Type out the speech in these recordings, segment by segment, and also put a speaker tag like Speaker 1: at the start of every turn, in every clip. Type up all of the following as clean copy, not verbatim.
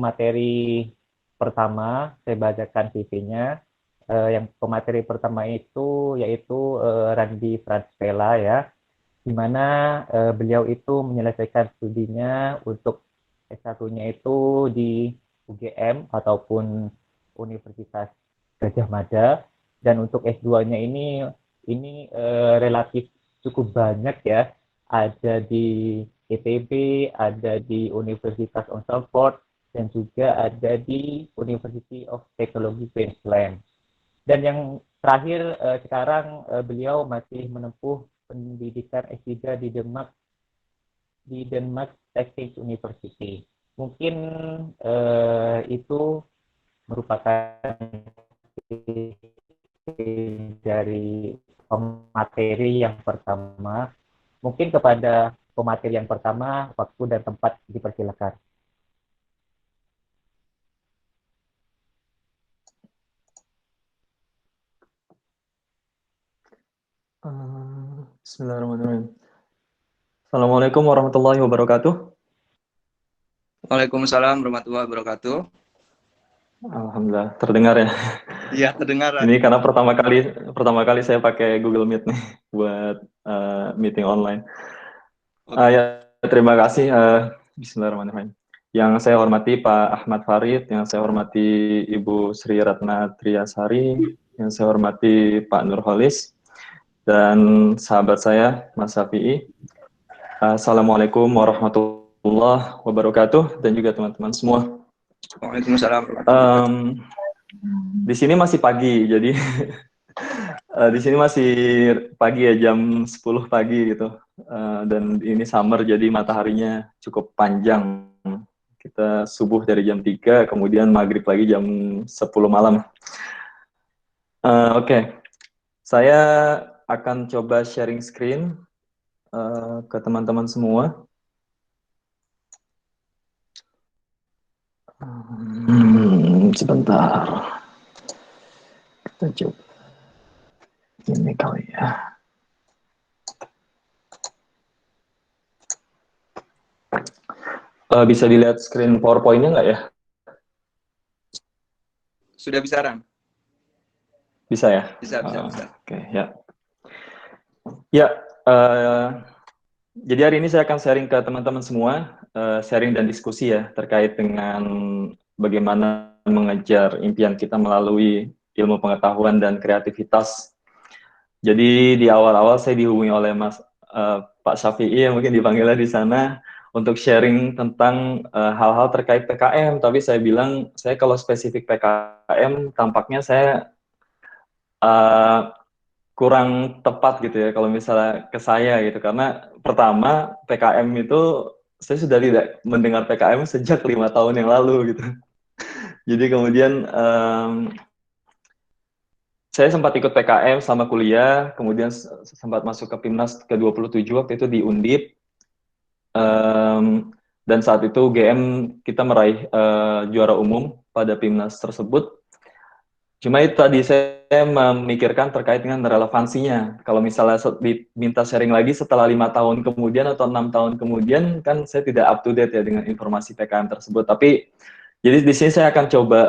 Speaker 1: Materi pertama saya bacakan CV-nya. Yang pemateri pertama itu yaitu Randy Pratsvela ya, di mana beliau itu menyelesaikan studinya untuk S1-nya itu di UGM ataupun Universitas Gajah Mada, dan untuk S2-nya ini relatif cukup banyak ya, ada di ITB, ada di Universitas Oxford, dan juga ada di University of Technology Queensland. Dan yang terakhir sekarang beliau masih menempuh pendidikan S3 di Denmark Technical University. Mungkin itu merupakan dari pemateri yang pertama. Mungkin kepada pemateri yang pertama, waktu dan tempat dipersilakan.
Speaker 2: Bismillahirrahmanirrahim. Assalamualaikum warahmatullahi wabarakatuh.
Speaker 3: Waalaikumsalam warahmatullahi wabarakatuh.
Speaker 2: Alhamdulillah, terdengar ya.
Speaker 3: Iya, terdengar.
Speaker 2: Ini karena pertama kali saya pakai Google Meet nih buat meeting online.
Speaker 3: Oke.
Speaker 2: Ya, terima kasih. Bismillahirrahmanirrahim. Yang saya hormati Pak Ahmad Farid, yang saya hormati Ibu Sri Ratna Triasari, yang saya hormati Pak Nurholis, dan sahabat saya Mas Syafi'i. Assalamualaikum warahmatullahi wabarakatuh, dan juga teman-teman semua.
Speaker 3: Waalaikumsalam warahmatullahi wabarakatuh.
Speaker 2: Di sini masih pagi, jadi di sini masih pagi ya, jam 10 pagi gitu. Dan ini summer, jadi mataharinya cukup panjang. Kita subuh dari jam 3, kemudian maghrib lagi jam 10 malam. Oke. Saya akan coba sharing screen ke teman-teman semua. Sebentar. Kita coba. Ini kali ya. Bisa dilihat screen PowerPoint-nya nggak ya?
Speaker 3: Sudah bisa, Ran?
Speaker 2: Bisa ya?
Speaker 3: Bisa.
Speaker 2: Oke, ya. Ya, jadi hari ini saya akan sharing ke teman-teman semua, sharing dan diskusi ya, terkait dengan bagaimana mengejar impian kita melalui ilmu pengetahuan dan kreativitas. Jadi di awal-awal saya dihubungi oleh Pak Syafi'i yang mungkin dipanggilnya di sana untuk sharing tentang hal-hal terkait PKM. Tapi saya bilang, saya kalau spesifik PKM tampaknya saya kurang tepat gitu ya kalau misalnya ke saya gitu, karena pertama PKM itu saya sudah tidak mendengar PKM sejak 5 tahun yang lalu gitu. Jadi kemudian saya sempat ikut PKM sama kuliah, kemudian sempat masuk ke PIMNAS ke-27 waktu itu di Undip. Dan saat itu GM kita meraih juara umum pada PIMNAS tersebut. Cuma itu tadi saya memikirkan terkait dengan relevansinya. Kalau misalnya diminta sharing lagi setelah 5 tahun kemudian atau 6 tahun kemudian, kan saya tidak up to date ya dengan informasi PKM tersebut. Tapi jadi di sini saya akan coba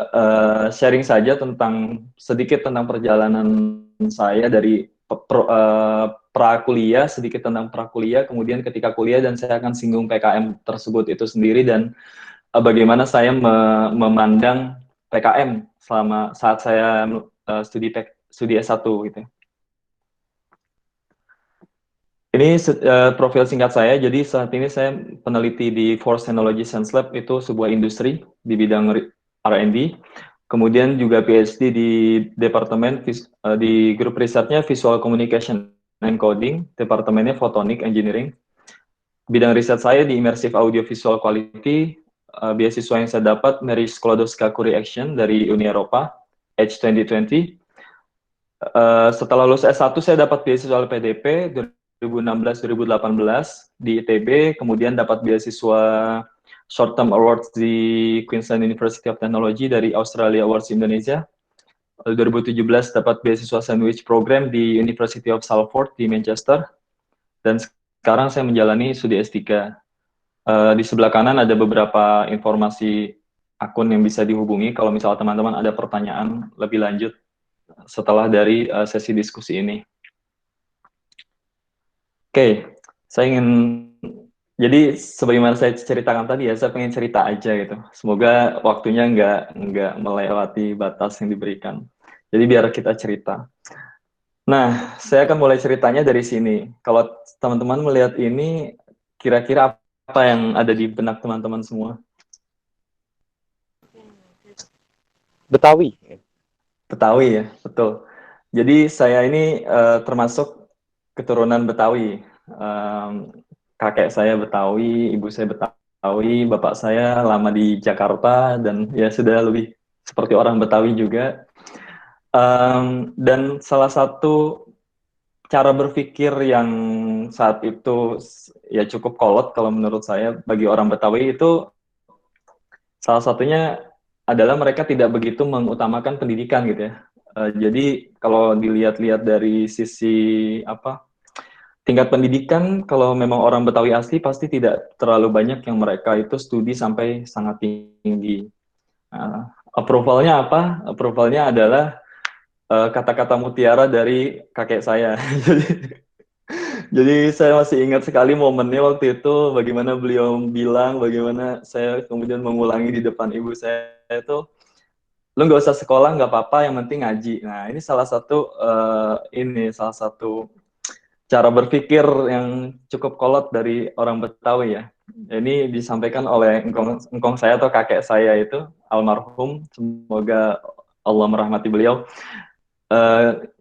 Speaker 2: sharing saja tentang sedikit tentang perjalanan saya dari prakuliah, sedikit tentang prakuliah, kemudian ketika kuliah, dan saya akan singgung PKM tersebut itu sendiri dan bagaimana saya memandang PKM selama saat saya studi S1 gitu. Ini profil singkat saya. Jadi saat ini saya peneliti di Force Technology Science Lab, itu sebuah industri di bidang R&D. Kemudian juga PhD di departemen di grup risetnya Visual Communication and Coding, departemennya Photonic Engineering. Bidang riset saya di Immersive Audio Visual Quality. Beasiswa yang saya dapat Mary Sklodowska Curie-Action dari Uni Eropa, Edge 2020. Setelah lulus S1 saya dapat beasiswa LPDP 2016-2018 di ITB, kemudian dapat beasiswa Short Term Awards di Queensland University of Technology dari Australia Awards Indonesia. Lalu 2017 dapat beasiswa Sandwich Program di University of Salford di Manchester, dan sekarang saya menjalani studi S3. Di sebelah kanan ada beberapa informasi akun yang bisa dihubungi kalau misalnya teman-teman ada pertanyaan lebih lanjut setelah dari sesi diskusi ini. Oke, saya ingin, jadi sebagaimana saya ceritakan tadi ya, saya pengen cerita aja gitu. Semoga waktunya nggak melewati batas yang diberikan. Jadi biar kita cerita. Nah, saya akan mulai ceritanya dari sini. Kalau teman-teman melihat ini, kira-kira apa yang ada di benak teman-teman semua?
Speaker 1: Betawi.
Speaker 2: Betawi ya, betul. Jadi saya ini termasuk keturunan Betawi. Kakek saya Betawi, ibu saya Betawi, bapak saya lama di Jakarta dan ya sudah lebih seperti orang Betawi juga. Dan salah satu cara berpikir yang saat itu ya cukup kolot kalau menurut saya bagi orang Betawi itu salah satunya adalah mereka tidak begitu mengutamakan pendidikan gitu ya. Jadi kalau dilihat-lihat dari sisi apa tingkat pendidikan, kalau memang orang Betawi asli pasti tidak terlalu banyak yang mereka itu studi sampai sangat tinggi. Approvalnya apa? Approvalnya adalah kata-kata mutiara dari kakek saya. Jadi saya masih ingat sekali momennya waktu itu, bagaimana beliau bilang, bagaimana saya kemudian mengulangi di depan ibu saya itu, lu nggak usah sekolah nggak apa-apa, yang penting ngaji. Nah ini salah satu cara berpikir yang cukup kolot dari orang Betawi ya. Ini disampaikan oleh engkong saya atau kakek saya itu almarhum, semoga Allah merahmati beliau.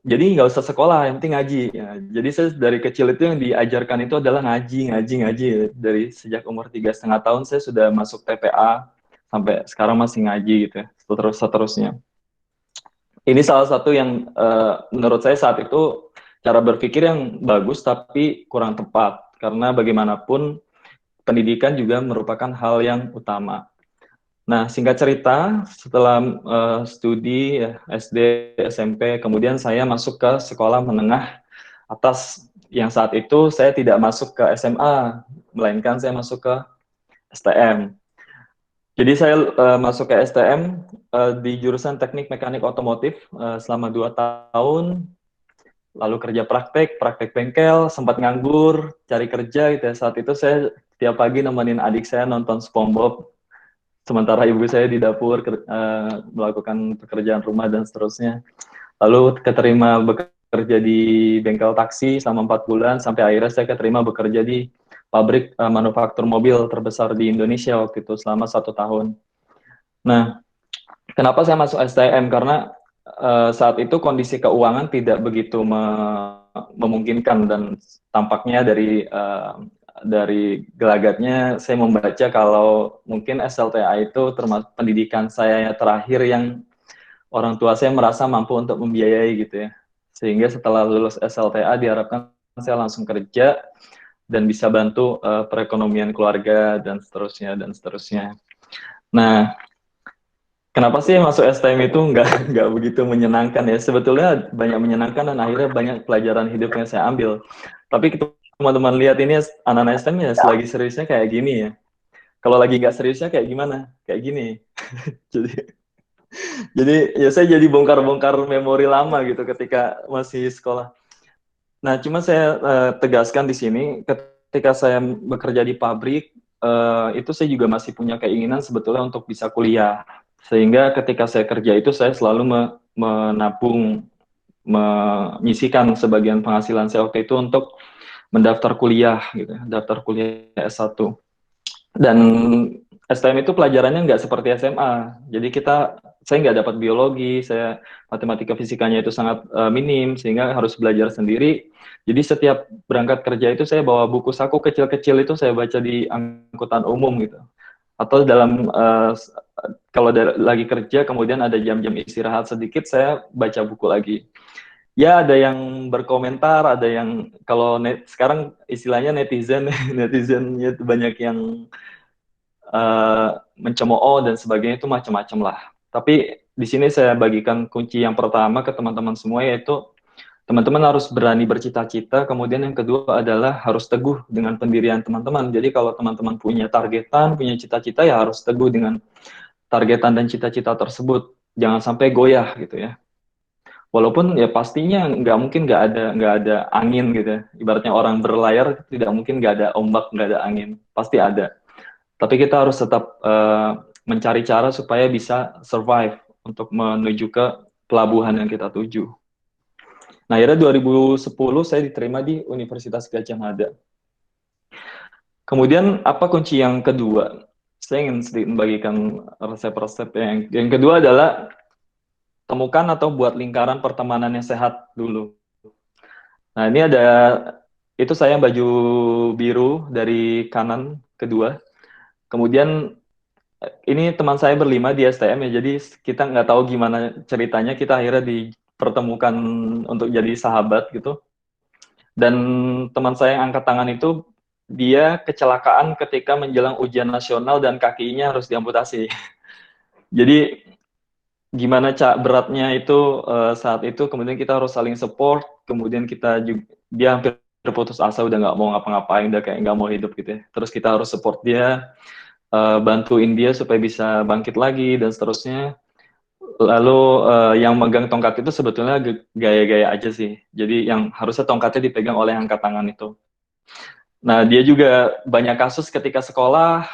Speaker 2: Jadi nggak usah sekolah, yang penting ngaji. Ya, jadi saya dari kecil itu yang diajarkan itu adalah ngaji, ngaji, ngaji. Dari sejak umur 3,5 tahun saya sudah masuk TPA sampai sekarang masih ngaji gitu ya, seterusnya. Ini salah satu yang menurut saya saat itu cara berpikir yang bagus tapi kurang tepat karena bagaimanapun pendidikan juga merupakan hal yang utama. Nah, singkat cerita, setelah studi ya, SD, SMP, kemudian saya masuk ke sekolah menengah atas yang saat itu saya tidak masuk ke SMA, melainkan saya masuk ke STM. Jadi saya masuk ke STM di jurusan Teknik Mekanik Otomotif selama 2 tahun, lalu kerja praktek bengkel, sempat nganggur, cari kerja gitu ya. Saat itu saya tiap pagi nemenin adik saya nonton SpongeBob, sementara ibu saya di dapur melakukan pekerjaan rumah dan seterusnya. Lalu keterima bekerja di bengkel taksi selama 4 bulan, sampai akhirnya saya keterima bekerja di pabrik manufaktur mobil terbesar di Indonesia waktu itu selama 1 tahun. Nah, kenapa saya masuk STM? Karena saat itu kondisi keuangan tidak begitu memungkinkan dan tampaknya dari gelagatnya saya membaca kalau mungkin SLTA itu termasuk pendidikan saya terakhir yang orang tua saya merasa mampu untuk membiayai gitu ya. Sehingga setelah lulus SLTA diharapkan saya langsung kerja dan bisa bantu perekonomian keluarga dan seterusnya. Nah, kenapa sih masuk STM itu nggak begitu menyenangkan ya? Sebetulnya banyak menyenangkan dan akhirnya banyak pelajaran hidup yang saya ambil. Tapi teman-teman lihat ini anak-anak STM ya selagi seriusnya kayak gini ya. Kalau lagi nggak seriusnya kayak gimana? Kayak gini. jadi ya saya jadi bongkar-bongkar memori lama gitu ketika masih sekolah. Nah, cuma saya tegaskan di sini, ketika saya bekerja di pabrik, itu saya juga masih punya keinginan sebetulnya untuk bisa kuliah. Sehingga ketika saya kerja itu saya selalu menabung, menyisikan sebagian penghasilan saya waktu itu untuk mendaftar kuliah, gitu, daftar kuliah S1. Dan STM itu pelajarannya nggak seperti SMA. Jadi saya nggak dapat biologi, saya matematika fisikanya itu sangat minim, sehingga harus belajar sendiri. Jadi setiap berangkat kerja itu saya bawa buku saku kecil-kecil itu saya baca di angkutan umum gitu. Atau kalau lagi kerja kemudian ada jam-jam istirahat sedikit, saya baca buku lagi. Ya ada yang berkomentar, ada yang kalau sekarang istilahnya netizennya itu banyak yang mencemooh dan sebagainya, itu macam-macam lah. Tapi di sini saya bagikan kunci yang pertama ke teman-teman semua, yaitu teman-teman harus berani bercita-cita. Kemudian yang kedua adalah harus teguh dengan pendirian teman-teman. Jadi kalau teman-teman punya targetan, punya cita-cita, ya harus teguh dengan targetan dan cita-cita tersebut. Jangan sampai goyah gitu ya. Walaupun ya pastinya nggak mungkin nggak ada angin gitu ya. Ibaratnya orang berlayar tidak mungkin nggak ada ombak, nggak ada angin, pasti ada. Tapi kita harus tetap mencari cara supaya bisa survive untuk menuju ke pelabuhan yang kita tuju. Nah, akhirnya 2010 saya diterima di Universitas Gadjah Mada. Kemudian apa kunci yang kedua? Saya ingin sedikit membagikan resep-resep yang kedua adalah temukan atau buat lingkaran pertemanan yang sehat dulu. Nah, ini ada, itu saya baju biru dari kanan kedua. Kemudian ini teman saya berlima di STM ya, jadi kita nggak tahu gimana ceritanya, kita akhirnya dipertemukan untuk jadi sahabat gitu. Dan teman saya yang angkat tangan itu, dia kecelakaan ketika menjelang ujian nasional dan kakinya harus diamputasi. Jadi gimana beratnya itu saat itu, kemudian kita harus saling support, kemudian dia hampir putus asa, udah nggak mau ngapa-ngapain, udah kayak nggak mau hidup gitu ya. Terus kita harus support dia, bantuin dia supaya bisa bangkit lagi dan seterusnya. Lalu yang megang tongkat itu sebetulnya gaya-gaya aja sih. Jadi yang harusnya tongkatnya dipegang oleh yang angkat tangan itu. Nah, dia juga banyak kasus ketika sekolah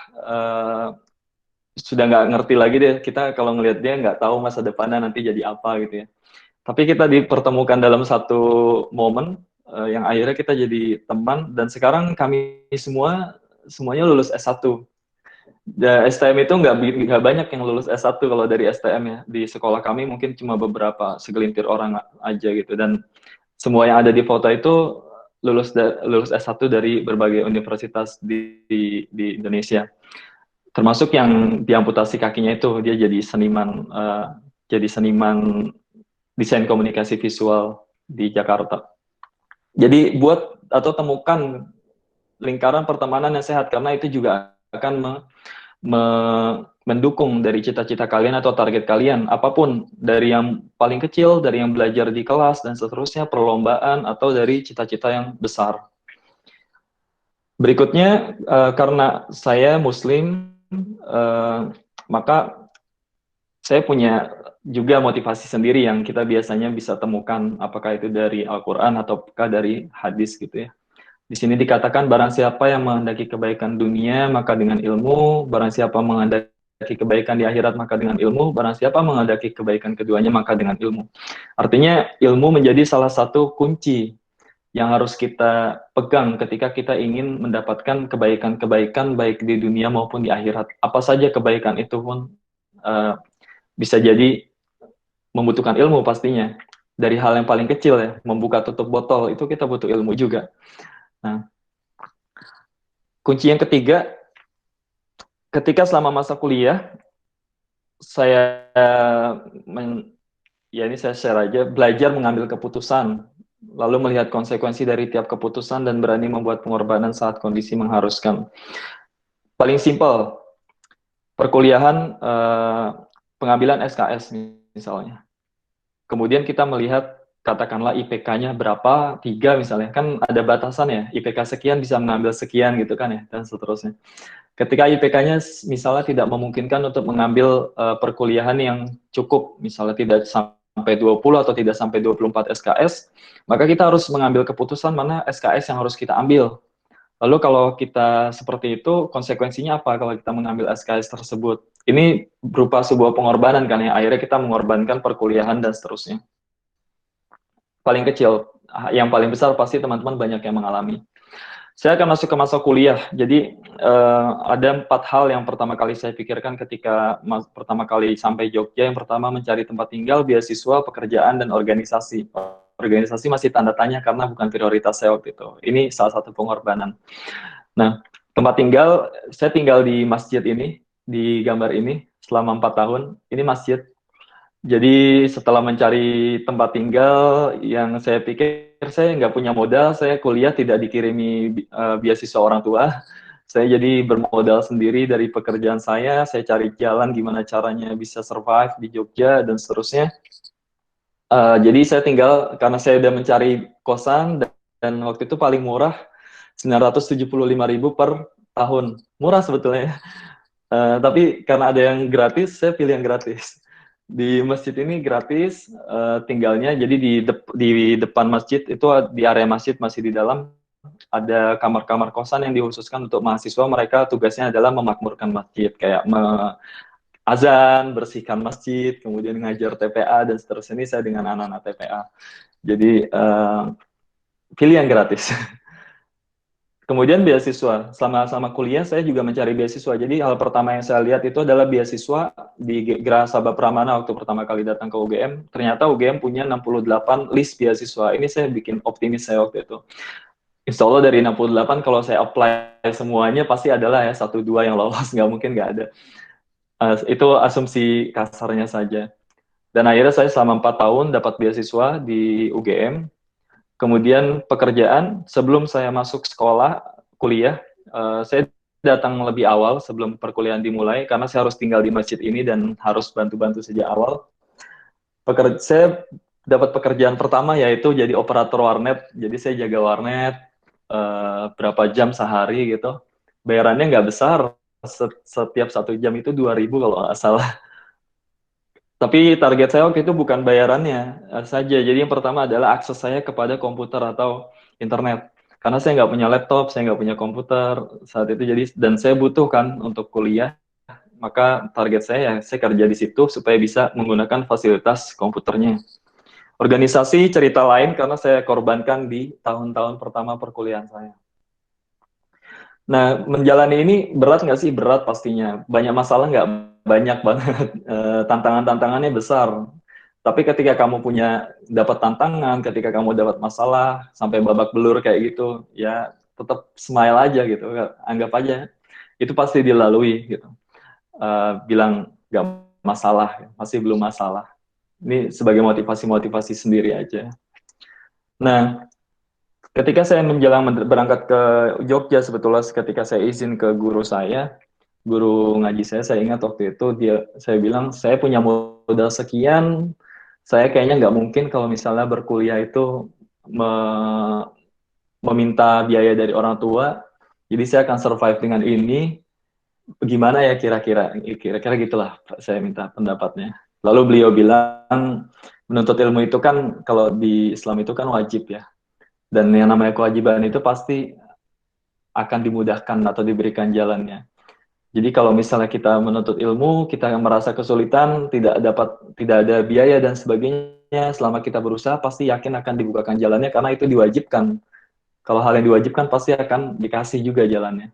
Speaker 2: sudah nggak ngerti lagi deh, kita kalau ngelihat dia nggak tahu masa depannya nanti jadi apa gitu ya. Tapi kita dipertemukan dalam satu momen yang akhirnya kita jadi teman, dan sekarang kami semuanya lulus S1. STM itu nggak banyak yang lulus S1 kalau dari STM ya. Di sekolah kami mungkin cuma beberapa, segelintir orang aja gitu, dan semua yang ada di foto itu lulus S1 dari berbagai universitas di Indonesia. Termasuk yang diamputasi kakinya itu, dia jadi seniman desain komunikasi visual di Jakarta. Jadi buat atau temukan lingkaran pertemanan yang sehat, karena itu juga akan mendukung dari cita-cita kalian atau target kalian, apapun, dari yang paling kecil, dari yang belajar di kelas dan seterusnya, perlombaan, atau dari cita-cita yang besar. Berikutnya, karena saya Muslim, maka saya punya juga motivasi sendiri yang kita biasanya bisa temukan, apakah itu dari Al-Quran ataukah dari hadis gitu ya. Di sini dikatakan, barang siapa yang menghendaki kebaikan dunia, maka dengan ilmu, barang siapa menghendaki kebaikan di akhirat, maka dengan ilmu, barang siapa menghendaki kebaikan keduanya, maka dengan ilmu. Artinya, ilmu menjadi salah satu kunci yang harus kita pegang ketika kita ingin mendapatkan kebaikan-kebaikan baik di dunia maupun di akhirat. Apa saja kebaikan itu pun bisa jadi membutuhkan ilmu pastinya. Dari hal yang paling kecil ya, membuka tutup botol, itu kita butuh ilmu juga. Nah, kunci yang ketiga, ketika selama masa kuliah, saya ini saya share aja, belajar mengambil keputusan, lalu melihat konsekuensi dari tiap keputusan dan berani membuat pengorbanan saat kondisi mengharuskan. Paling simpel, perkuliahan, pengambilan SKS misalnya. Kemudian kita melihat, katakanlah IPK-nya berapa, 3 misalnya, kan ada batasan ya, IPK sekian bisa mengambil sekian gitu kan ya, dan seterusnya. Ketika IPK-nya misalnya tidak memungkinkan untuk mengambil perkuliahan yang cukup, misalnya tidak sampai 20 atau tidak sampai 24 SKS, maka kita harus mengambil keputusan mana SKS yang harus kita ambil. Lalu kalau kita seperti itu, konsekuensinya apa kalau kita mengambil SKS tersebut? Ini berupa sebuah pengorbanan kan ya, akhirnya kita mengorbankan perkuliahan dan seterusnya. Paling kecil, yang paling besar pasti teman-teman banyak yang mengalami. Saya akan masuk ke masa kuliah, jadi ada 4 hal yang pertama kali saya pikirkan ketika pertama kali sampai Jogja. Yang pertama, mencari tempat tinggal, beasiswa, pekerjaan, dan organisasi. Organisasi masih tanda tanya karena bukan prioritas saya waktu itu. Ini salah satu pengorbanan. Nah, tempat tinggal, saya tinggal di masjid ini, di gambar ini, selama 4 tahun. Ini masjid. Jadi setelah mencari tempat tinggal, yang saya pikir saya nggak punya modal, saya kuliah tidak dikirimi beasiswa orang tua. Saya jadi bermodal sendiri dari pekerjaan saya cari jalan gimana caranya bisa survive di Jogja dan seterusnya. Jadi saya tinggal, karena saya udah mencari kosan, dan waktu itu paling murah 975.000 per tahun. Murah sebetulnya. Tapi karena ada yang gratis, saya pilih yang gratis. Di masjid ini gratis tinggalnya, jadi di depan masjid itu, di area masjid masih di dalam, ada kamar-kamar kosan yang dikhususkan untuk mahasiswa. Mereka tugasnya adalah memakmurkan masjid, kayak azan, bersihkan masjid, kemudian ngajar TPA dan seterusnya. Ini saya dengan anak-anak TPA. Jadi pilih yang gratis. Kemudian beasiswa. Sama kuliah saya juga mencari beasiswa. Jadi hal pertama yang saya lihat itu adalah beasiswa di Geraha Sabah Pramana waktu pertama kali datang ke UGM. Ternyata UGM punya 68 list beasiswa. Ini saya bikin optimis saya waktu itu. Insya Allah dari 68 kalau saya apply semuanya pasti adalah ya 1-2 yang lolos, nggak mungkin nggak ada. Itu asumsi kasarnya saja. Dan akhirnya saya selama 4 tahun dapat beasiswa di UGM. Kemudian pekerjaan, sebelum saya masuk sekolah, kuliah, saya datang lebih awal sebelum perkuliahan dimulai, karena saya harus tinggal di masjid ini dan harus bantu-bantu sejak awal. Saya dapat pekerjaan pertama yaitu jadi operator warnet. Jadi saya jaga warnet berapa jam sehari gitu. Bayarannya nggak besar, setiap 1 jam itu 2.000 kalau nggak salah. Tapi target saya waktu itu bukan bayarannya saja. Jadi yang pertama adalah akses saya kepada komputer atau internet. Karena saya nggak punya laptop, saya nggak punya komputer saat itu. Jadi dan saya butuhkan untuk kuliah. Maka target saya kerja di situ supaya bisa menggunakan fasilitas komputernya. Organisasi cerita lain karena saya korbankan di tahun-tahun pertama perkuliahan saya. Nah, menjalani ini berat nggak sih? Berat pastinya. Banyak masalah nggak? Banyak banget. Tantangan-tantangannya besar. Tapi ketika kamu dapat tantangan, ketika kamu dapat masalah, sampai babak belur kayak gitu, ya tetap smile aja gitu. Anggap aja, itu pasti dilalui gitu. Bilang nggak masalah, masih belum masalah. Ini sebagai motivasi-motivasi sendiri aja. Nah, ketika saya berangkat ke Jogja, sebetulnya ketika saya izin ke guru saya, guru ngaji saya ingat waktu itu saya bilang, saya punya modal sekian, saya kayaknya nggak mungkin kalau misalnya berkuliah itu meminta biaya dari orang tua, jadi saya akan survive dengan ini, gimana ya kira-kira gitulah saya minta pendapatnya. Lalu beliau bilang, menuntut ilmu itu kan, kalau di Islam itu kan wajib ya, dan yang namanya kewajiban itu pasti akan dimudahkan atau diberikan jalannya. Jadi kalau misalnya kita menuntut ilmu, kita merasa kesulitan, tidak ada biaya dan sebagainya, selama kita berusaha pasti yakin akan dibukakan jalannya karena itu diwajibkan. Kalau hal yang diwajibkan pasti akan dikasih juga jalannya.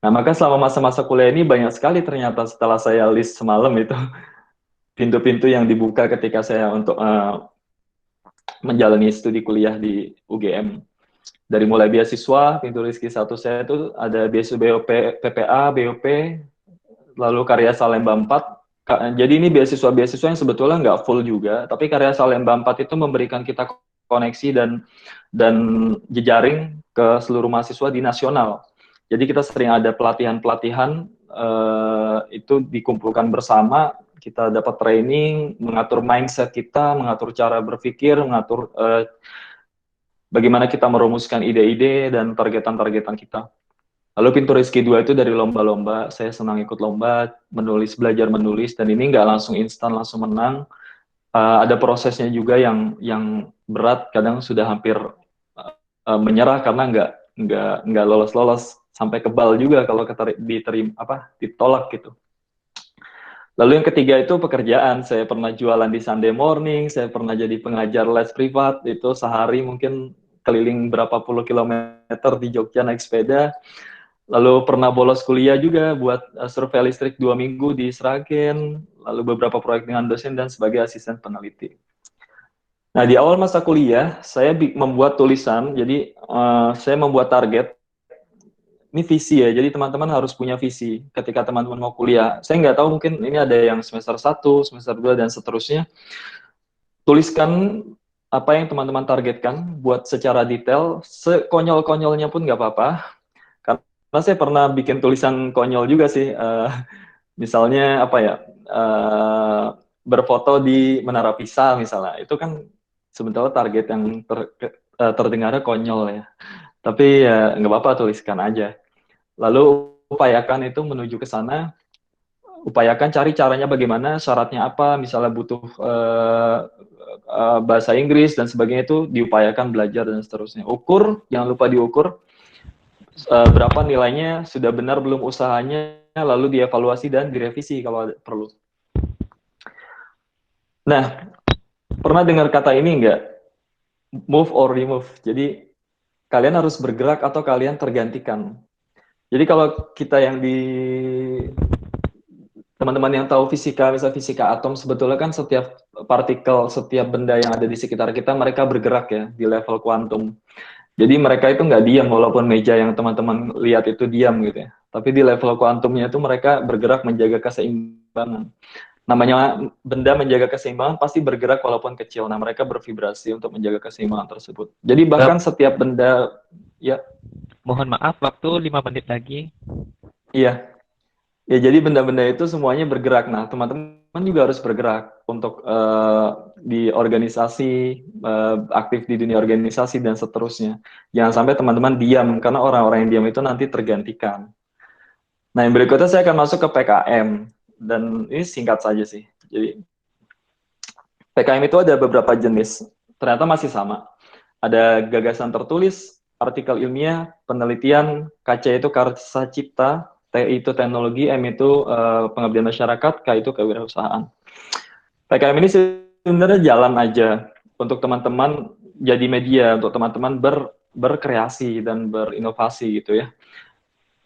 Speaker 2: Nah, maka selama masa-masa kuliah ini banyak sekali ternyata setelah saya list semalam itu pintu-pintu yang dibuka ketika saya untuk menjalani studi kuliah di UGM. Dari mulai beasiswa, pintu rezeki satu saya itu ada beasiswa BOP, PPA, BOP, lalu Karya Salemba 4. Jadi ini beasiswa-beasiswa yang sebetulnya nggak full juga, tapi Karya Salemba 4 itu memberikan kita koneksi dan jejaring ke seluruh mahasiswa di nasional. Jadi kita sering ada pelatihan-pelatihan, itu dikumpulkan bersama, kita dapat training, mengatur mindset kita, mengatur cara berpikir, mengatur bagaimana kita merumuskan ide-ide dan targetan-targetan kita. Lalu pintu rezeki 2 itu dari lomba-lomba. Saya senang ikut lomba, belajar menulis, dan ini nggak langsung instan, langsung menang. Ada prosesnya juga yang berat, kadang sudah hampir menyerah karena nggak lolos-lolos, sampai kebal juga kalau ditolak gitu. Lalu yang ketiga itu pekerjaan. Saya pernah jualan di Sunday Morning, saya pernah jadi pengajar les privat, itu sehari mungkin keliling berapa puluh kilometer di Jogja naik sepeda. Lalu pernah bolos kuliah juga buat survei listrik 2 minggu di Sragen, lalu beberapa proyek dengan dosen dan sebagai asisten peneliti. Nah, di awal masa kuliah, saya membuat tulisan, jadi saya membuat target. Ini visi ya, jadi teman-teman harus punya visi ketika teman-teman mau kuliah. Saya nggak tahu, mungkin ini ada yang semester 1, semester 2, dan seterusnya. Tuliskan apa yang teman-teman targetkan, buat secara detail, sekonyol-konyolnya pun nggak apa-apa. Karena saya pernah bikin tulisan konyol juga sih, misalnya apa ya, berfoto di Menara Pisa misalnya, itu kan sebetulnya target yang terdengarnya konyol ya. Tapi ya nggak apa-apa, tuliskan aja. Lalu upayakan itu menuju ke sana, upayakan cari caranya bagaimana, syaratnya apa, misalnya butuh bahasa Inggris dan sebagainya, itu diupayakan belajar dan seterusnya. Ukur, jangan lupa diukur berapa nilainya, sudah benar belum usahanya, lalu dievaluasi dan direvisi kalau perlu. Nah, pernah dengar kata ini enggak? Move or remove. Jadi, kalian harus bergerak atau kalian tergantikan. Jadi kalau kita yang di teman-teman yang tahu fisika, misalnya fisika atom, sebetulnya kan setiap partikel, setiap benda yang ada di sekitar kita, mereka bergerak ya di level kuantum. Jadi mereka itu nggak diam, walaupun meja yang teman-teman lihat itu diam gitu ya. Tapi di level kuantumnya itu mereka bergerak menjaga keseimbangan. Namanya benda menjaga keseimbangan pasti bergerak walaupun kecil. Nah, mereka bervibrasi untuk menjaga keseimbangan tersebut. Jadi bahkan setiap benda, ya.
Speaker 4: Mohon maaf, waktu 5 menit lagi.
Speaker 2: Iya. Ya, jadi benda-benda itu semuanya bergerak. Nah, teman-teman juga harus bergerak untuk di organisasi, aktif di dunia organisasi, dan seterusnya. Jangan sampai teman-teman diam, karena orang-orang yang diam itu nanti tergantikan. Nah, yang berikutnya saya akan masuk ke PKM. Dan ini singkat saja sih. Jadi, PKM itu ada beberapa jenis. Ternyata masih sama. Ada gagasan tertulis, artikel ilmiah, penelitian, KC itu karsa cipta, T itu teknologi, M itu pengabdian masyarakat, K itu kewirausahaan. PKM ini sebenarnya jalan aja untuk teman-teman jadi media, untuk teman-teman berkreasi dan berinovasi gitu ya.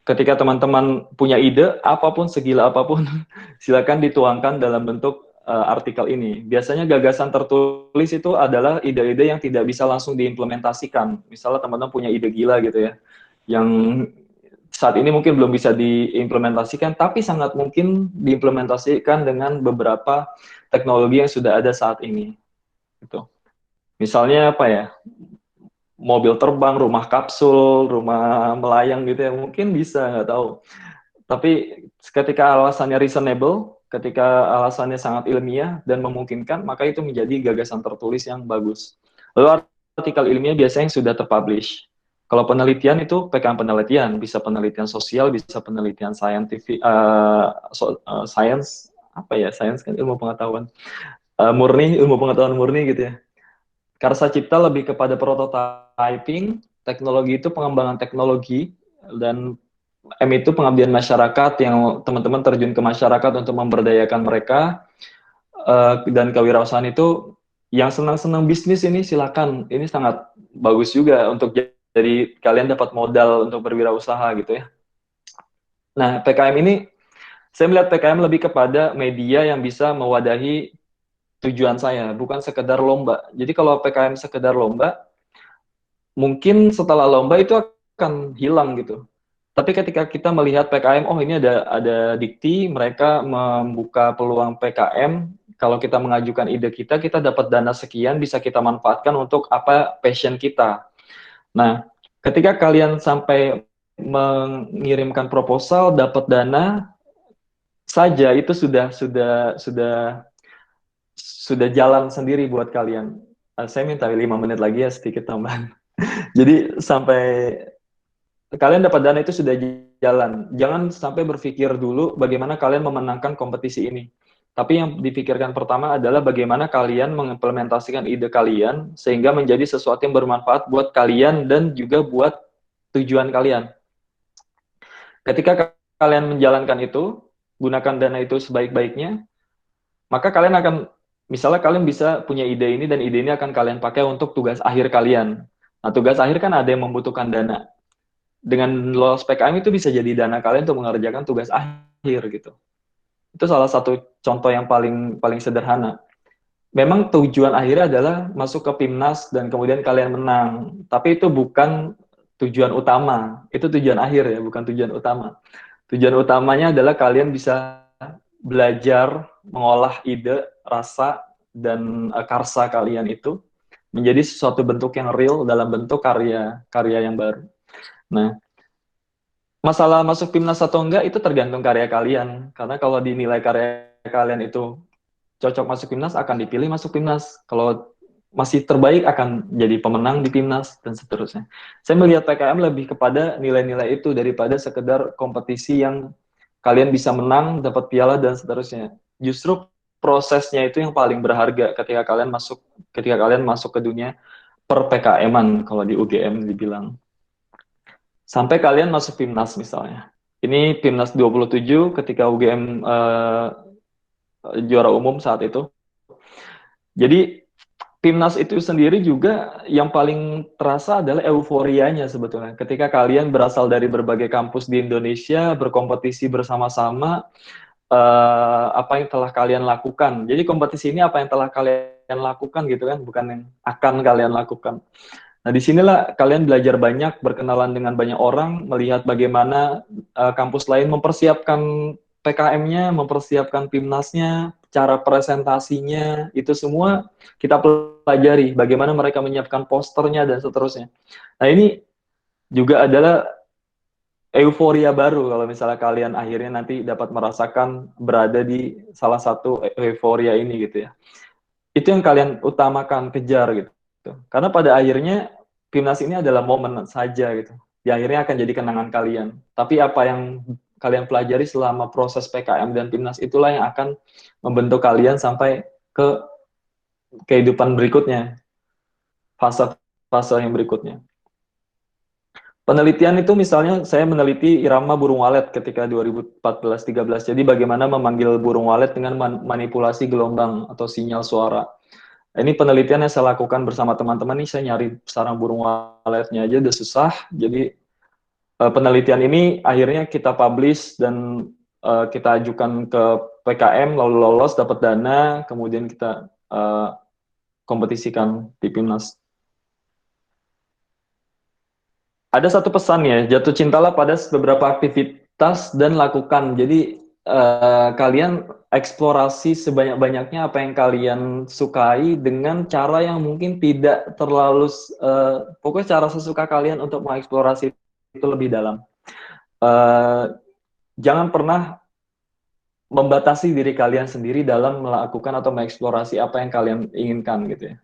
Speaker 2: Ketika teman-teman punya ide, apapun, segila apapun, silakan dituangkan dalam bentuk artikel ini. Biasanya gagasan tertulis itu adalah ide-ide yang tidak bisa langsung diimplementasikan. Misalnya teman-teman punya ide gila gitu ya, yang saat ini mungkin belum bisa diimplementasikan, tapi sangat mungkin diimplementasikan dengan beberapa teknologi yang sudah ada saat ini. Gitu. Misalnya apa ya? Mobil terbang, rumah kapsul, rumah melayang gitu ya, mungkin bisa, nggak tahu. Tapi ketika alasannya reasonable, ketika alasannya sangat ilmiah dan memungkinkan, maka itu menjadi gagasan tertulis yang bagus. Lalu artikel ilmiah biasanya yang sudah terpublish. Kalau penelitian itu PKM penelitian, bisa penelitian sosial, bisa penelitian scientific, science, apa ya, science kan ilmu pengetahuan, murni, ilmu pengetahuan murni gitu ya. Karsa cipta lebih kepada prototyping, teknologi itu pengembangan teknologi, dan M itu pengabdian masyarakat, yang teman-teman terjun ke masyarakat untuk memberdayakan mereka, dan kewirausahaan itu yang senang-senang bisnis ini silakan, ini sangat bagus juga untuk jadi kalian dapat modal untuk berwirausaha gitu ya. Nah, PKM ini, saya melihat PKM lebih kepada media yang bisa mewadahi tujuan saya, bukan sekedar lomba. Jadi kalau PKM sekedar lomba, mungkin setelah lomba itu akan hilang gitu. Tapi ketika kita melihat PKM, oh ini ada Dikti, mereka membuka peluang PKM, kalau kita mengajukan ide kita dapat dana sekian, bisa kita manfaatkan untuk apa passion kita. Nah, ketika kalian sampai mengirimkan proposal, dapat dana saja, itu sudah jalan sendiri buat kalian. Saya minta 5 menit lagi ya, sedikit tambahan. Jadi sampai kalian dapat dana itu sudah jalan. Jangan sampai berpikir dulu bagaimana kalian memenangkan kompetisi ini. Tapi yang dipikirkan pertama adalah bagaimana kalian mengimplementasikan ide kalian sehingga menjadi sesuatu yang bermanfaat buat kalian dan juga buat tujuan kalian. Ketika kalian menjalankan itu, gunakan dana itu sebaik-baiknya, maka kalian akan, misalnya kalian bisa punya ide ini dan ide ini akan kalian pakai untuk tugas akhir kalian. Nah, tugas akhir kan ada yang membutuhkan dana. Dengan lolos PKM itu bisa jadi dana kalian untuk mengerjakan tugas akhir gitu. Itu salah satu contoh yang paling sederhana. Memang tujuan akhirnya adalah masuk ke PIMNAS dan kemudian kalian menang. Tapi itu bukan tujuan utama. Itu tujuan akhir ya, bukan tujuan utama. Tujuan utamanya adalah kalian bisa belajar mengolah ide, rasa, dan karsa kalian itu menjadi sesuatu bentuk yang real dalam bentuk karya yang baru. Nah, masalah masuk PIMNAS atau enggak itu tergantung karya kalian. Karena kalau dinilai karya kalian itu cocok masuk PIMNAS, akan dipilih masuk PIMNAS. Kalau masih terbaik akan jadi pemenang di timnas dan seterusnya. Saya melihat PKM lebih kepada nilai-nilai itu daripada sekedar kompetisi yang kalian bisa menang, dapat piala dan seterusnya. Justru prosesnya itu yang paling berharga ketika kalian masuk ke dunia per PKM-an kalau di UGM dibilang. Sampai kalian masuk timnas misalnya. Ini timnas 27 ketika UGM juara umum saat itu. Jadi timnas itu sendiri juga yang paling terasa adalah euforianya sebetulnya. Ketika kalian berasal dari berbagai kampus di Indonesia, berkompetisi bersama-sama, apa yang telah kalian lakukan. Jadi kompetisi ini apa yang telah kalian lakukan gitu kan, bukan yang akan kalian lakukan. Nah, disinilah kalian belajar banyak, berkenalan dengan banyak orang, melihat bagaimana kampus lain mempersiapkan PKM-nya, mempersiapkan timnasnya, cara presentasinya, itu semua kita pelajari, bagaimana mereka menyiapkan posternya dan seterusnya. Nah, ini juga adalah euforia baru kalau misalnya kalian akhirnya nanti dapat merasakan berada di salah satu euforia ini gitu ya. Itu yang kalian utamakan, kejar gitu. Karena pada akhirnya timnas ini adalah momen saja gitu. Di akhirnya akan jadi kenangan kalian. Tapi apa yang kalian pelajari selama proses PKM dan timnas itulah yang akan membentuk kalian sampai ke kehidupan berikutnya, fase-fase yang berikutnya. Penelitian itu misalnya saya meneliti irama burung walet ketika 2014-13. Jadi bagaimana memanggil burung walet dengan manipulasi gelombang atau sinyal suara. Ini penelitian yang saya lakukan bersama teman-teman. Ini saya nyari sarang burung waletnya aja udah susah. Jadi penelitian ini akhirnya kita publish dan kita ajukan ke PKM, lalu lolos, dapat dana, kemudian kita kompetisikan di Pimnas. Ada satu pesan ya, jatuh cintalah pada beberapa aktivitas dan lakukan. Jadi kalian eksplorasi sebanyak-banyaknya apa yang kalian sukai dengan cara yang mungkin tidak terlalu, pokoknya cara sesuka kalian untuk mengeksplorasi itu lebih dalam. Jangan pernah membatasi diri kalian sendiri dalam melakukan atau mengeksplorasi apa yang kalian inginkan gitu ya.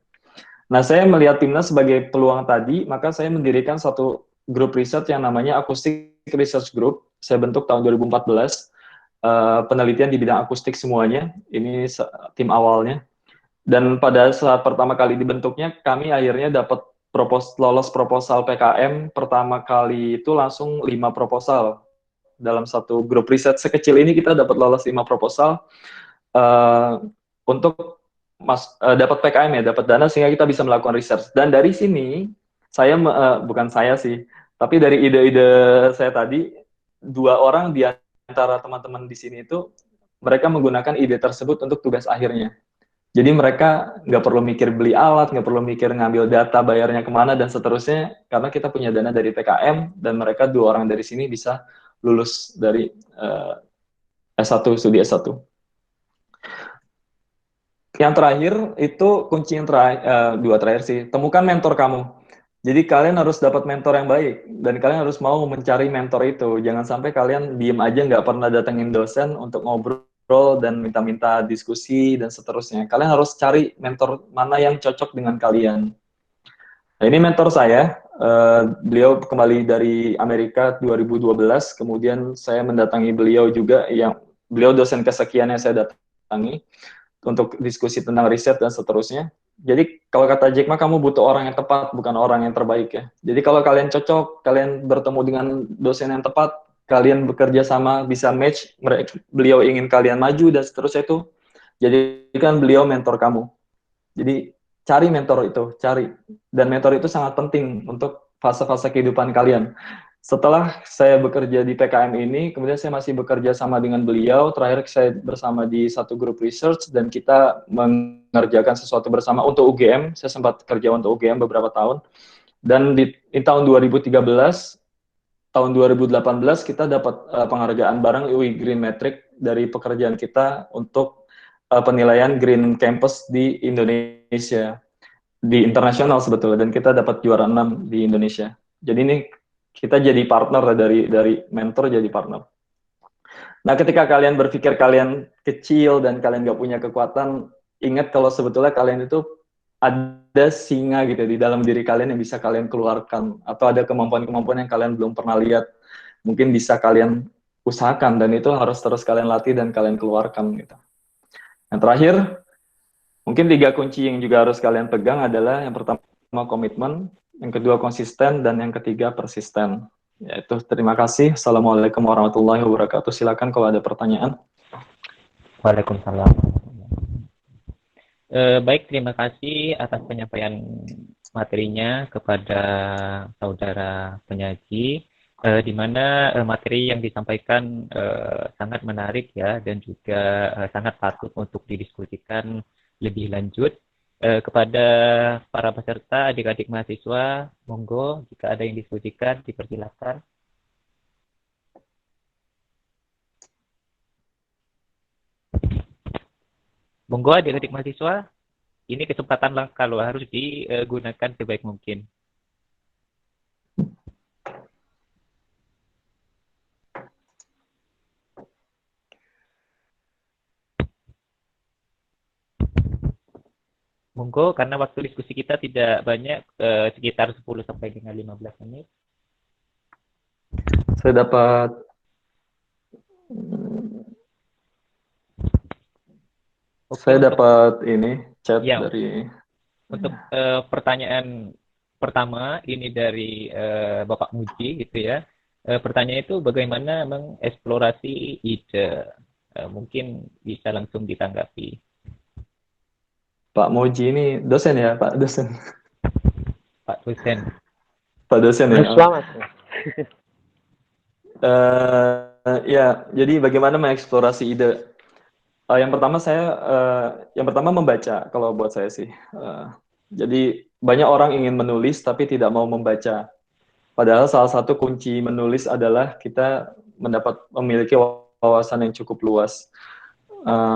Speaker 2: Nah, saya melihat Timnas sebagai peluang tadi, maka saya mendirikan satu grup riset yang namanya Acoustic Research Group. Saya bentuk tahun 2014, penelitian di bidang akustik semuanya. Ini tim awalnya. Dan pada saat pertama kali dibentuknya, kami akhirnya dapat lolos proposal PKM. Pertama kali itu langsung 5 proposal. Dalam satu grup riset sekecil ini kita dapat lolos 5 proposal untuk dapat PKM ya, dapat dana sehingga kita bisa melakukan research. Dan dari sini, saya, bukan saya sih, tapi dari ide-ide saya tadi, 2 orang di antara teman-teman di sini itu, mereka menggunakan ide tersebut untuk tugas akhirnya. Jadi mereka nggak perlu mikir beli alat, nggak perlu mikir ngambil data, bayarnya kemana, dan seterusnya, karena kita punya dana dari PKM, dan mereka 2 orang dari sini bisa lulus dari S1, studi S1. Yang terakhir, itu kunci yang dua terakhir sih, temukan mentor kamu. Jadi kalian harus dapat mentor yang baik, dan kalian harus mau mencari mentor itu. Jangan sampai kalian diem aja nggak pernah datengin dosen untuk ngobrol dan minta-minta diskusi dan seterusnya. Kalian harus cari mentor mana yang cocok dengan kalian. Nah, ini mentor saya, beliau kembali dari Amerika 2012, kemudian saya mendatangi beliau juga, beliau dosen kesekian yang saya datangi, untuk diskusi tentang riset dan seterusnya. Jadi kalau kata Jack Ma, kamu butuh orang yang tepat, bukan orang yang terbaik ya. Jadi kalau kalian cocok, kalian bertemu dengan dosen yang tepat, kalian bekerja sama, bisa match, beliau ingin kalian maju dan seterusnya itu, jadikan beliau mentor kamu. Jadi cari mentor itu, cari. Dan mentor itu sangat penting untuk fase-fase kehidupan kalian. Setelah saya bekerja di PKM ini, kemudian saya masih bekerja sama dengan beliau. Terakhir saya bersama di satu grup research dan kita mengerjakan sesuatu bersama untuk UGM. Saya sempat kerja untuk UGM beberapa tahun. Dan di tahun 2013, tahun 2018 kita dapat penghargaan bareng UI Green Metric dari pekerjaan kita untuk penilaian Green Campus di Indonesia. Di internasional sebetulnya, dan kita dapat juara 6 di Indonesia. Jadi ini kita jadi partner dari mentor jadi partner. Nah, ketika kalian berpikir kalian kecil dan kalian nggak punya kekuatan, ingat kalau sebetulnya kalian itu ada singa gitu di dalam diri kalian yang bisa kalian keluarkan, atau ada kemampuan-kemampuan yang kalian belum pernah lihat, mungkin bisa kalian usahakan, dan itu harus terus kalian latih dan kalian keluarkan gitu. Yang terakhir, mungkin 3 kunci yang juga harus kalian pegang adalah yang pertama komitmen, yang kedua konsisten, dan yang ketiga persisten. Yaitu terima kasih. Assalamualaikum warahmatullahi wabarakatuh. Silakan kalau ada pertanyaan.
Speaker 1: Waalaikumsalam.
Speaker 4: Baik, terima kasih atas penyampaian materinya kepada saudara penyaji, di mana materi yang disampaikan sangat menarik ya, dan juga sangat patut untuk didiskusikan lebih lanjut. Kepada para peserta, adik-adik mahasiswa, monggo jika ada yang diskusikan, dipersilakan. Monggo adik-adik mahasiswa, ini kesempatan langka loh, harus digunakan sebaik mungkin. Monggo, karena waktu diskusi kita tidak banyak, sekitar 10 sampai dengan 15 menit.
Speaker 2: Saya dapat ini chat
Speaker 4: Ya.
Speaker 2: dari
Speaker 4: Untuk pertanyaan pertama ini dari Bapak Muji gitu ya. Pertanyaan itu bagaimana mengeksplorasi ide? Mungkin bisa langsung ditanggapi.
Speaker 2: Pak Moji ini dosen ya, Pak dosen.
Speaker 4: Pak dosen.
Speaker 2: Pak dosen ya.
Speaker 5: Selamat.
Speaker 2: Ya, jadi bagaimana mengeksplorasi ide? Yang pertama membaca kalau buat saya sih. Jadi banyak orang ingin menulis tapi tidak mau membaca. Padahal salah satu kunci menulis adalah kita memiliki wawasan yang cukup luas.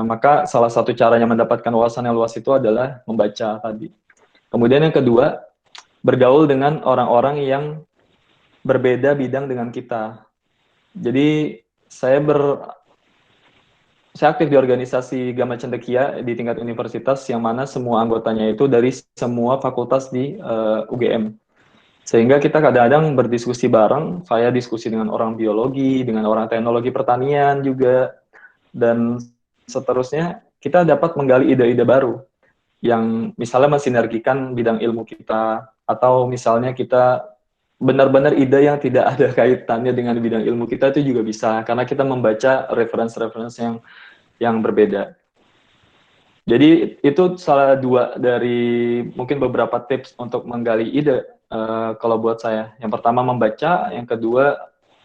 Speaker 2: Maka salah satu caranya mendapatkan wawasan yang luas itu adalah membaca tadi. Kemudian yang kedua, bergaul dengan orang-orang yang berbeda bidang dengan kita. Jadi saya aktif di organisasi Gama Cendekia di tingkat universitas yang mana semua anggotanya itu dari semua fakultas di UGM. Sehingga kita kadang-kadang berdiskusi bareng, saya diskusi dengan orang biologi, dengan orang teknologi pertanian juga, dan seterusnya kita dapat menggali ide-ide baru yang misalnya mensinergikan bidang ilmu kita, atau misalnya kita benar-benar ide yang tidak ada kaitannya dengan bidang ilmu kita itu juga bisa, karena kita membaca referensi-referensi yang berbeda. Jadi itu salah dua dari mungkin beberapa tips untuk menggali ide kalau buat saya. Yang pertama membaca, yang kedua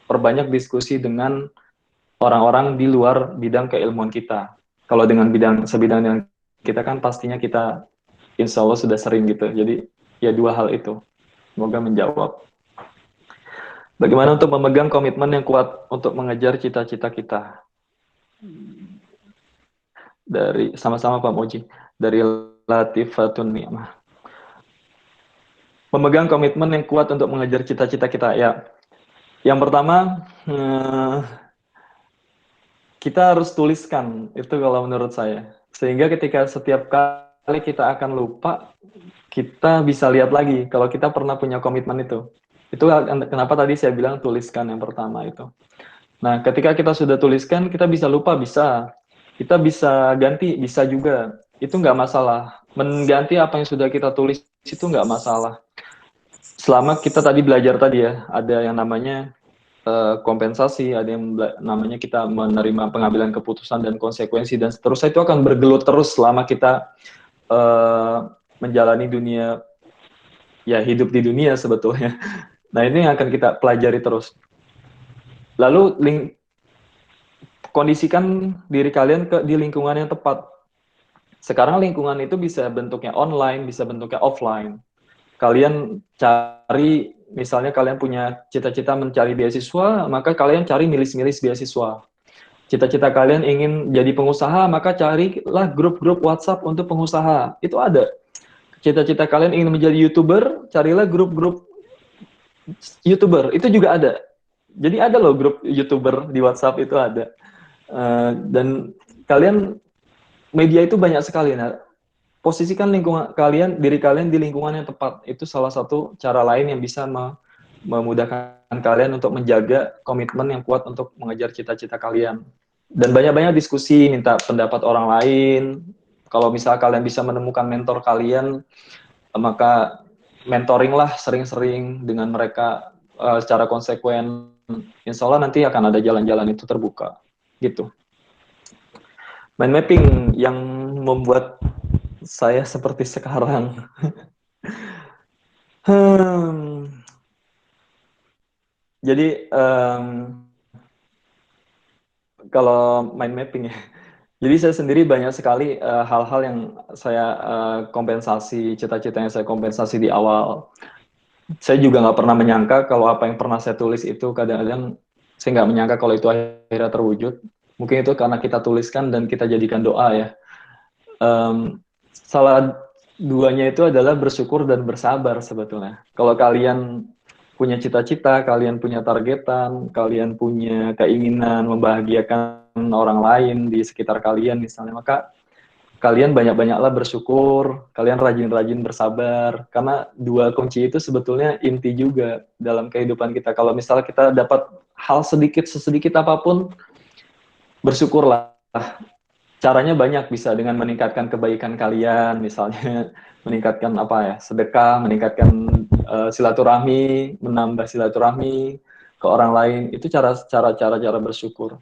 Speaker 2: perbanyak diskusi dengan orang-orang di luar bidang keilmuan kita. Kalau dengan sebidang yang kita kan pastinya kita insya Allah sudah sering gitu. Jadi ya dua hal itu. Semoga menjawab. Bagaimana untuk memegang komitmen yang kuat untuk mengejar cita-cita kita? Dari sama-sama Pak Moji, dari Latifatun Ni'mah. Memegang komitmen yang kuat untuk mengejar cita-cita kita. Ya, yang pertama kita harus tuliskan itu kalau menurut saya. Sehingga ketika setiap kali kita akan lupa, kita bisa lihat lagi kalau kita pernah punya komitmen itu. Itu kenapa tadi saya bilang tuliskan yang pertama itu. Nah, ketika kita sudah tuliskan, kita bisa lupa, bisa. Kita bisa ganti, bisa juga. Itu nggak masalah. Mengganti apa yang sudah kita tulis itu nggak masalah. Selama kita tadi belajar tadi ya, ada yang namanya kompensasi, ada yang namanya kita menerima pengambilan keputusan dan konsekuensi, dan seterusnya itu akan bergelut terus selama kita menjalani dunia, ya hidup di dunia sebetulnya. Nah, ini yang akan kita pelajari terus. Lalu kondisikan diri kalian di lingkungan yang tepat. Sekarang lingkungan itu bisa bentuknya online, bisa bentuknya offline. Kalian cari, misalnya kalian punya cita-cita mencari beasiswa, maka kalian cari milis-milis beasiswa. Cita-cita kalian ingin jadi pengusaha, maka carilah grup-grup WhatsApp untuk pengusaha. Itu ada. Cita-cita kalian ingin menjadi YouTuber, carilah grup-grup YouTuber. Itu juga ada. Jadi ada loh grup YouTuber di WhatsApp, itu ada. Dan kalian, media itu banyak sekali. Nah, posisikan lingkungan kalian, diri kalian di lingkungan yang tepat. Itu salah satu cara lain yang bisa memudahkan kalian untuk menjaga komitmen yang kuat untuk mengejar cita-cita kalian. Dan banyak-banyak diskusi, minta pendapat orang lain. Kalau misal kalian bisa menemukan mentor kalian, maka mentoringlah sering-sering dengan mereka secara konsekuen. Insya Allah nanti akan ada jalan-jalan itu terbuka. Gitu. Mind mapping yang membuat saya seperti sekarang. Jadi kalau mind mapping ya. Jadi saya sendiri banyak sekali hal-hal yang saya kompensasi, cita-cita yang saya kompensasi di awal. Saya juga nggak pernah menyangka kalau apa yang pernah saya tulis itu kadang-kadang saya nggak menyangka kalau itu akhirnya terwujud. Mungkin itu karena kita tuliskan dan kita jadikan doa ya. Salah duanya itu adalah bersyukur dan bersabar sebetulnya. Kalau kalian punya cita-cita, kalian punya targetan, kalian punya keinginan membahagiakan orang lain di sekitar kalian misalnya, maka kalian banyak-banyaklah bersyukur, kalian rajin-rajin bersabar, karena dua kunci itu sebetulnya inti juga dalam kehidupan kita. Kalau misalnya kita dapat hal sedikit, sesedikit apapun, bersyukurlah. Caranya banyak, bisa dengan meningkatkan kebaikan kalian, misalnya meningkatkan apa ya, sedekah, meningkatkan silaturahmi, menambah silaturahmi ke orang lain, itu cara bersyukur.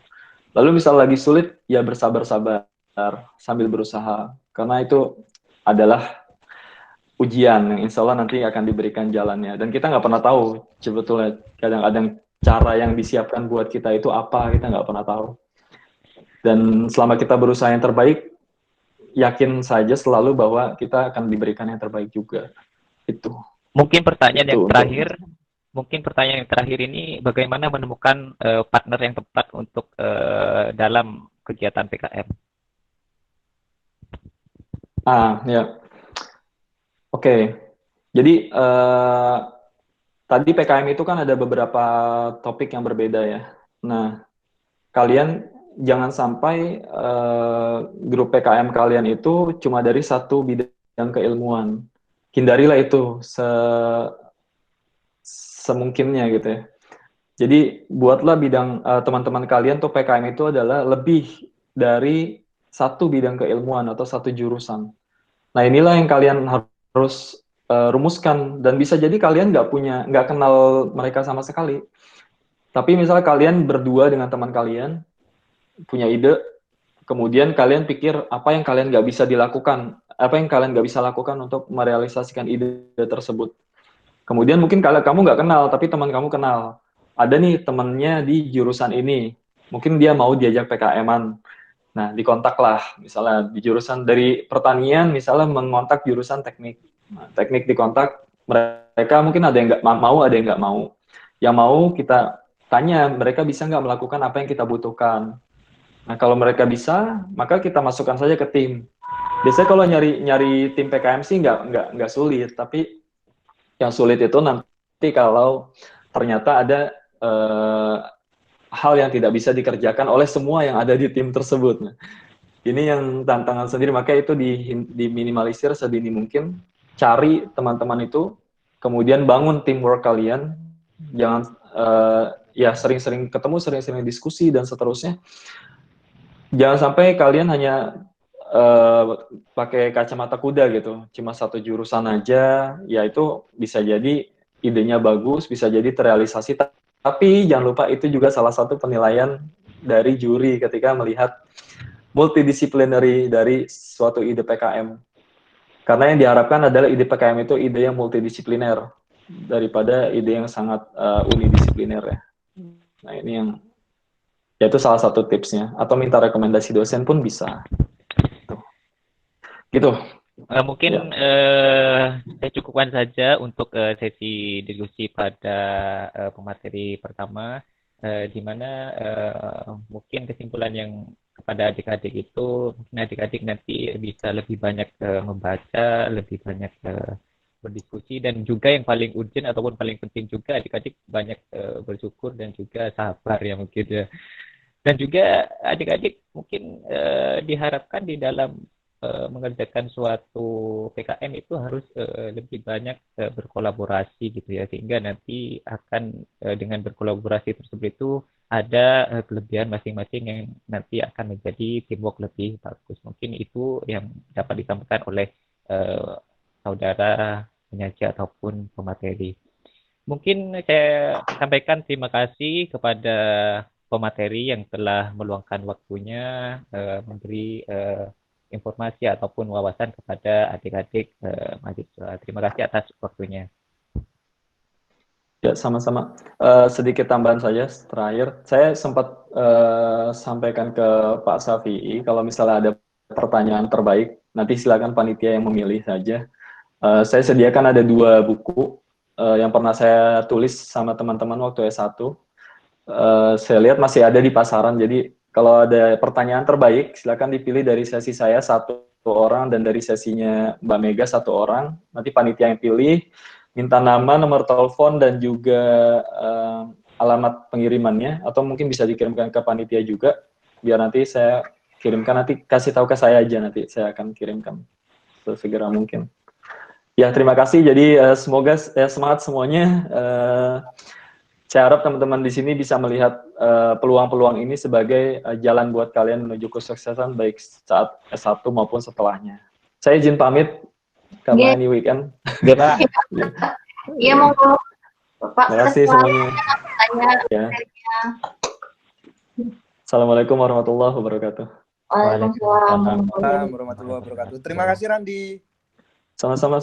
Speaker 2: Lalu misal lagi sulit, ya bersabar-sabar sambil berusaha, karena itu adalah ujian yang insya Allah nanti akan diberikan jalannya. Dan kita nggak pernah tahu sebetulnya, kadang-kadang cara yang disiapkan buat kita itu apa, kita nggak pernah tahu. Dan selama kita berusaha yang terbaik, yakin saja selalu bahwa kita akan diberikan yang terbaik juga. Itu.
Speaker 4: Mungkin pertanyaan
Speaker 2: itu
Speaker 4: yang terakhir, ini bagaimana menemukan partner yang tepat untuk dalam kegiatan PKM?
Speaker 2: Ya. Oke. Jadi tadi PKM itu kan ada beberapa topik yang berbeda ya. Nah, kalian jangan sampai grup PKM kalian itu cuma dari satu bidang keilmuan. Hindarilah itu semungkinnya gitu ya. Jadi buatlah bidang teman-teman kalian tuh PKM itu adalah lebih dari satu bidang keilmuan atau satu jurusan. Nah inilah yang kalian harus rumuskan, dan bisa jadi kalian nggak kenal mereka sama sekali. Tapi misalnya kalian berdua dengan teman kalian punya ide, kemudian kalian pikir apa yang kalian nggak bisa dilakukan, apa yang kalian nggak bisa lakukan untuk merealisasikan ide tersebut. Kemudian mungkin kalau kamu nggak kenal, tapi teman kamu kenal. Ada nih temannya di jurusan ini, mungkin dia mau diajak PKM-an. Nah, dikontaklah, misalnya di jurusan dari pertanian, misalnya mengontak jurusan teknik. Nah, teknik dikontak, mereka mungkin ada yang nggak mau, ada yang nggak mau. Yang mau kita tanya, mereka bisa nggak melakukan apa yang kita butuhkan. Nah, kalau mereka bisa, maka kita masukkan saja ke tim. Biasanya kalau nyari tim PKM sih nggak sulit, tapi yang sulit itu nanti kalau ternyata ada hal yang tidak bisa dikerjakan oleh semua yang ada di tim tersebut. Nah, ini yang tantangan sendiri, maka itu diminimalisir sedini mungkin. Cari teman-teman itu, kemudian bangun teamwork kalian. Jangan ya sering-sering ketemu, sering-sering diskusi dan seterusnya. Jangan sampai kalian hanya pakai kacamata kuda gitu, cuma satu jurusan aja, ya itu bisa jadi idenya bagus, bisa jadi terrealisasi, tapi jangan lupa itu juga salah satu penilaian dari juri ketika melihat multidisciplinary dari suatu ide PKM. Karena yang diharapkan adalah ide PKM itu ide yang multidisipliner daripada ide yang sangat unidisipliner ya. Nah ini yang, ya itu salah satu tipsnya. Atau minta rekomendasi dosen pun bisa. Gitu.
Speaker 4: Mungkin saya cukupkan saja untuk sesi diskusi pada pemateri pertama, di mana mungkin kesimpulan yang kepada adik-adik itu, mungkin adik-adik nanti bisa lebih banyak membaca, lebih banyak berdiskusi, dan juga yang paling urgent ataupun paling penting juga adik-adik banyak bersyukur dan juga sabar ya mungkin ya. Dan juga adik-adik mungkin diharapkan di dalam mengerjakan suatu PKM itu harus lebih banyak berkolaborasi gitu ya, sehingga nanti akan dengan berkolaborasi tersebut itu ada kelebihan masing-masing yang nanti akan menjadi teamwork lebih bagus. Mungkin itu yang dapat disampaikan oleh saudara penyaji ataupun pemateri. Mungkin saya sampaikan terima kasih kepada pemateri yang telah meluangkan waktunya memberi informasi ataupun wawasan kepada adik-adik mahasiswa. Terima kasih atas waktunya.
Speaker 2: Ya, sama-sama. Sedikit tambahan saja terakhir. Saya sempat sampaikan ke Pak Safi'i, kalau misalnya ada pertanyaan terbaik, nanti silakan panitia yang memilih saja. Saya sediakan ada 2 buku yang pernah saya tulis sama teman-teman waktu S1. Saya lihat masih ada di pasaran, jadi kalau ada pertanyaan terbaik, silakan dipilih dari sesi saya 1 orang, dan dari sesinya Mbak Mega 1 orang. Nanti panitia yang pilih, minta nama, nomor telepon, dan juga alamat pengirimannya, atau mungkin bisa dikirimkan ke panitia juga, biar nanti saya kirimkan, nanti kasih tahu ke saya aja, nanti saya akan kirimkan sesegera mungkin. Ya, terima kasih. Jadi semoga semangat semuanya. Saya harap teman-teman di sini bisa melihat peluang-peluang ini sebagai jalan buat kalian menuju kesuksesan baik saat S1 maupun setelahnya. Saya izin pamit karena ini weekend.
Speaker 5: Iya, monggo. Bapak.
Speaker 2: Terima kasih semuanya. Ya. Assalamualaikum warahmatullahi wabarakatuh.
Speaker 5: Waalaikumsalam
Speaker 3: Warahmatullahi wabarakatuh. Terima kasih Randi.
Speaker 2: Sama-sama.